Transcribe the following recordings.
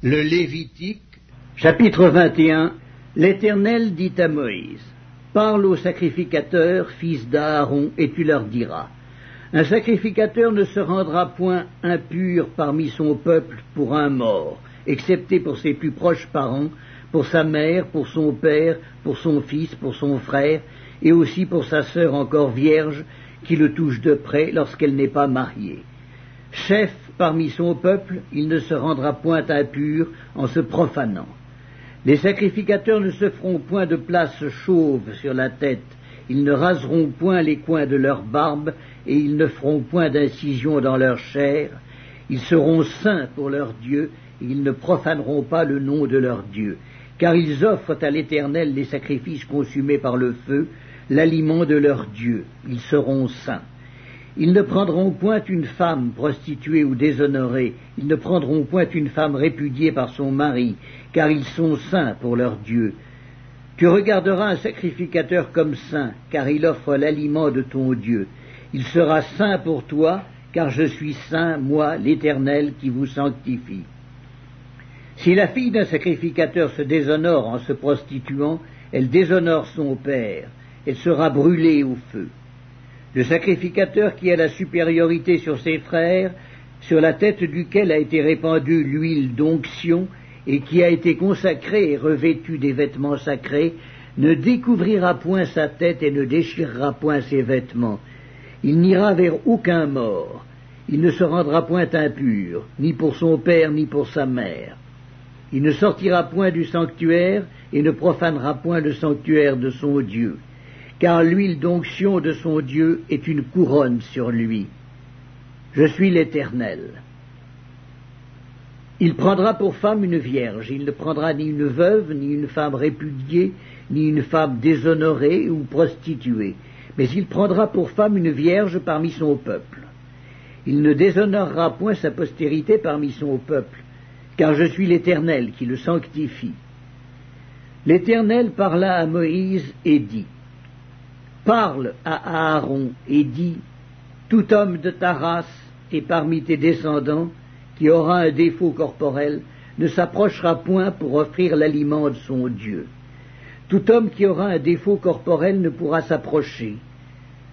Le Lévitique. Chapitre 21. L'Éternel dit à Moïse: Parle aux sacrificateurs, fils d'Aaron, et tu leur diras: Un sacrificateur ne se rendra point impur parmi son peuple pour un mort, excepté pour ses plus proches parents, pour sa mère, pour son père, pour son fils, pour son frère, et aussi pour sa sœur encore vierge, qui le touche de près lorsqu'elle n'est pas mariée. Chef parmi son peuple, il ne se rendra point impur en se profanant. Les sacrificateurs ne se feront point de place chauve sur la tête, ils ne raseront point les coins de leur barbe, et ils ne feront point d'incision dans leur chair. Ils seront saints pour leur Dieu, et ils ne profaneront pas le nom de leur Dieu, car ils offrent à l'Éternel les sacrifices consumés par le feu, l'aliment de leur Dieu. Ils seront saints. Ils ne prendront point une femme prostituée ou déshonorée, ils ne prendront point une femme répudiée par son mari, car ils sont saints pour leur Dieu. Tu regarderas un sacrificateur comme saint, car il offre l'aliment de ton Dieu. Il sera saint pour toi, car je suis saint, moi, l'Éternel, qui vous sanctifie. Si la fille d'un sacrificateur se déshonore en se prostituant, elle déshonore son père, elle sera brûlée au feu. Le sacrificateur qui a la supériorité sur ses frères, sur la tête duquel a été répandue l'huile d'onction, et qui a été consacré et revêtu des vêtements sacrés, ne découvrira point sa tête et ne déchirera point ses vêtements. Il n'ira vers aucun mort. Il ne se rendra point impur, ni pour son père, ni pour sa mère. Il ne sortira point du sanctuaire et ne profanera point le sanctuaire de son Dieu, car l'huile d'onction de son Dieu est une couronne sur lui. Je suis l'Éternel. Il prendra pour femme une vierge, il ne prendra ni une veuve, ni une femme répudiée, ni une femme déshonorée ou prostituée, mais il prendra pour femme une vierge parmi son peuple. Il ne déshonorera point sa postérité parmi son peuple, car je suis l'Éternel qui le sanctifie. L'Éternel parla à Moïse et dit: Parle à Aaron et dis: Tout homme de ta race et parmi tes descendants qui aura un défaut corporel ne s'approchera point pour offrir l'aliment de son Dieu. Tout homme qui aura un défaut corporel ne pourra s'approcher.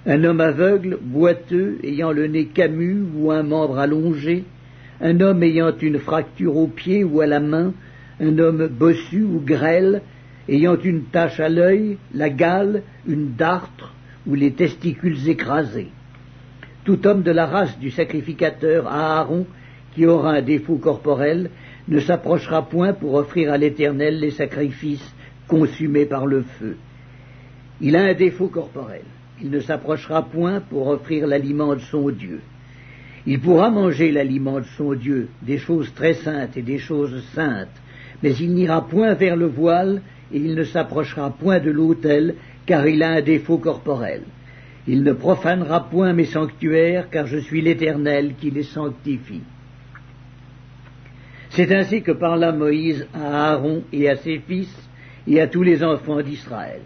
Un homme aveugle, boiteux, ayant le nez camus ou un membre allongé, un homme ayant une fracture au pied ou à la main, un homme bossu ou grêle, ayant une tache à l'œil, la gale, une dartre ou les testicules écrasés. Tout homme de la race du sacrificateur Aaron qui aura un défaut corporel ne s'approchera point pour offrir à l'Éternel les sacrifices consumés par le feu. Il a un défaut corporel. Il ne s'approchera point pour offrir l'aliment de son Dieu. Il pourra manger l'aliment de son Dieu, des choses très saintes et des choses saintes, mais il n'ira point vers le voile et il ne s'approchera point de l'autel, car il a un défaut corporel. Il ne profanera point mes sanctuaires, car je suis l'Éternel qui les sanctifie. C'est ainsi que parla Moïse à Aaron et à ses fils et à tous les enfants d'Israël.